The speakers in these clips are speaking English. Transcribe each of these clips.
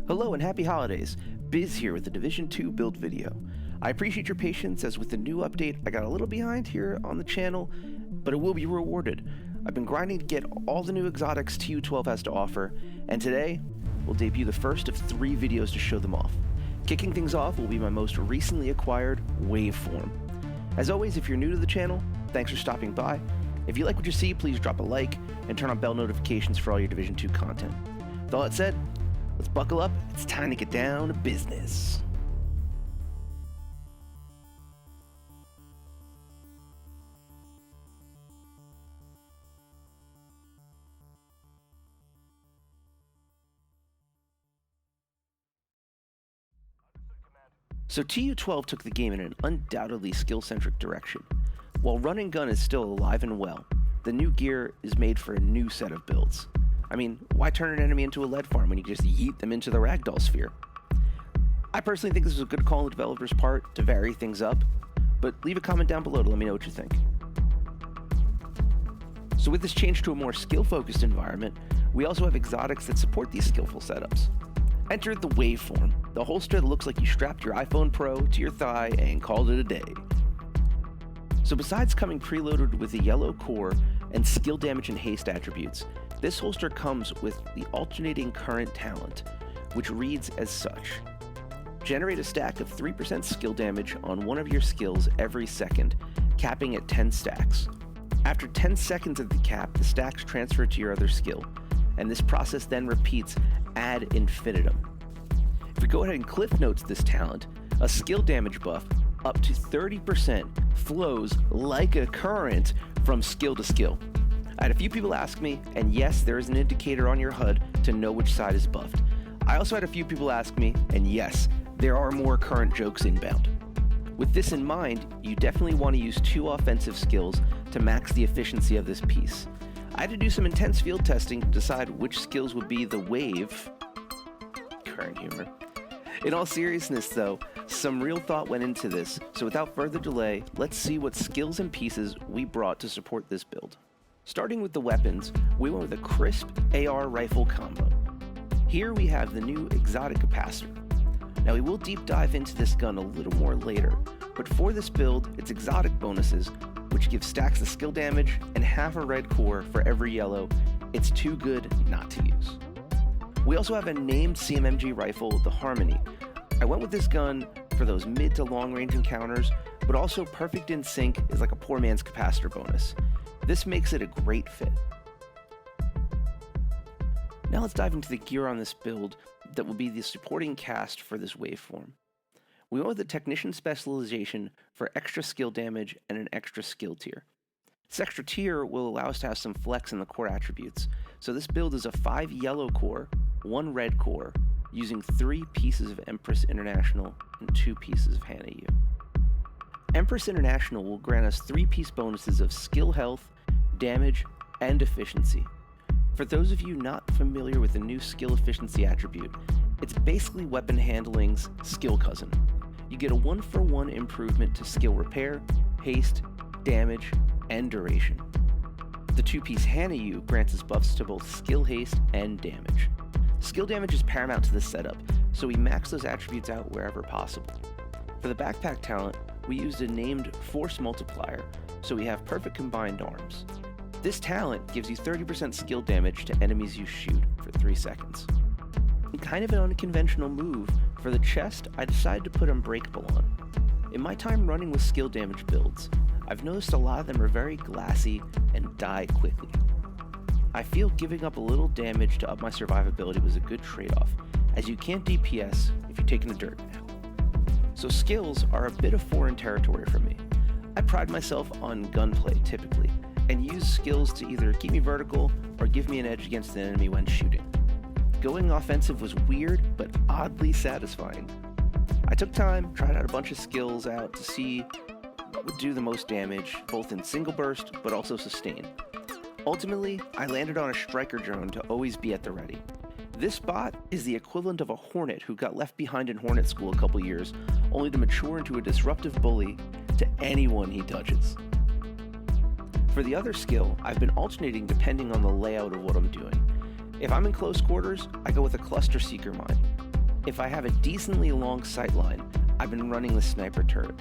Hello and happy holidays. Biz here with the Division 2 build video. I appreciate your patience as with the new update I got a little behind here on the channel, but it will be rewarded. I've been grinding to get all the new exotics TU12 has to offer, and today we'll debut the first of 3 videos to show them off. Kicking things off will be my most recently acquired Waveform. As always, if you're new to the channel, thanks for stopping by. If you like what you see, please drop a like and turn on bell notifications for all your Division 2 content. With all that said, let's buckle up. It's time to get down to business. So TU12 took the game in an undoubtedly skill-centric direction. While run and gun is still alive and well, the new gear is made for a new set of builds. I mean, why turn an enemy into a lead farm when you just yeet them into the Ragdoll sphere? I personally think this was a good call on the developer's part to vary things up, but leave a comment down below to let me know what you think. So with this change to a more skill-focused environment, we also have exotics that support these skillful setups. Enter the Waveform, the holster that looks like you strapped your iPhone Pro to your thigh and called it a day. So besides coming preloaded with a yellow core and skill damage and haste attributes, this holster comes with the alternating current talent, which reads as such. Generate a stack of 3% skill damage on one of your skills every second, capping at 10 stacks. After 10 seconds of the cap, the stacks transfer to your other skill, and this process then repeats ad infinitum. If we go ahead and cliff notes this talent, a skill damage buff up to 30% flows like a current from skill to skill. I had a few people ask me, and yes, there is an indicator on your HUD to know which side is buffed. I also had a few people ask me, and yes, there are more current jokes inbound. With this in mind, you definitely want to use 2 offensive skills to max the efficiency of this piece. I had to do some intense field testing to decide which skills would be the wave. Current humor. In all seriousness though, some real thought went into this, so without further delay, let's see what skills and pieces we brought to support this build. Starting with the weapons, we went with a crisp AR rifle combo. Here we have the new exotic capacitor. Now we will deep dive into this gun a little more later, but for this build, its exotic bonuses, which give stacks of skill damage and half a red core for every yellow, it's too good not to use. We also have a named CMMG rifle, the Harmony. I went with this gun for those mid to long range encounters, but also perfect in sync is like a poor man's capacitor bonus. This makes it a great fit. Now let's dive into the gear on this build that will be the supporting cast for this waveform. We went with the technician specialization for extra skill damage and an extra skill tier. This extra tier will allow us to have some flex in the core attributes. So this build is a 5 yellow core, 1 red core, using 3 pieces of Empress International and 2 pieces of Hannah U. Empress International will grant us 3-piece bonuses of skill health, damage, and efficiency. For those of you not familiar with the new skill efficiency attribute, it's basically weapon handling's skill cousin. You get a 1-for-1 improvement to skill repair, haste, damage, and duration. The 2-piece Hannah U grants us buffs to both skill haste and damage. Skill damage is paramount to this setup, so we max those attributes out wherever possible. For the backpack talent, we used a named force multiplier, so we have perfect combined arms. This talent gives you 30% skill damage to enemies you shoot for 3 seconds. In kind of an unconventional move, for the chest, I decided to put Unbreakable on. In my time running with skill damage builds, I've noticed a lot of them are very glassy and die quickly. I feel giving up a little damage to up my survivability was a good trade-off, as you can't DPS if you take in the dirt now. So skills are a bit of foreign territory for me. I pride myself on gunplay typically, and use skills to either keep me vertical or give me an edge against the enemy when shooting. Going offensive was weird, but oddly satisfying. I took time, tried out a bunch of skills out to see what would do the most damage, both in single burst, but also sustain. Ultimately, I landed on a striker drone to always be at the ready. This bot is the equivalent of a Hornet who got left behind in Hornet school a couple years, only to mature into a disruptive bully to anyone he touches. For the other skill, I've been alternating depending on the layout of what I'm doing. If I'm in close quarters, I go with a Cluster Seeker mine. If I have a decently long sightline, I've been running the sniper turret.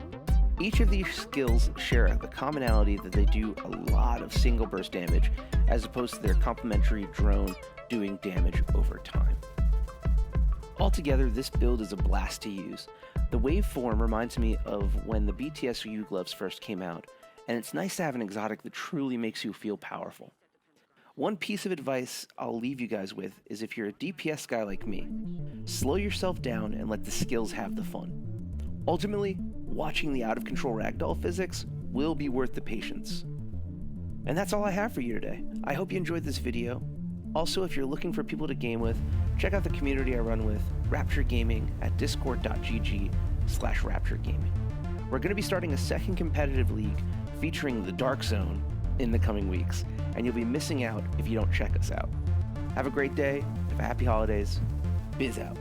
Each of these skills share the commonality that they do a lot of single burst damage, as opposed to their complementary drone doing damage over time. Altogether, this build is a blast to use. The Waveform reminds me of when the BTSU gloves first came out, and it's nice to have an exotic that truly makes you feel powerful. One piece of advice I'll leave you guys with is if you're a DPS guy like me, slow yourself down and let the skills have the fun. Ultimately, watching the out-of-control Ragdoll physics will be worth the patience. And that's all I have for you today. I hope you enjoyed this video. Also, if you're looking for people to game with, check out the community I run with, Rapture Gaming, at discord.gg/RaptureGaming. We're going to be starting a second competitive league featuring the Dark Zone in the coming weeks, and you'll be missing out if you don't check us out. Have a great day, have a happy holidays, biz out.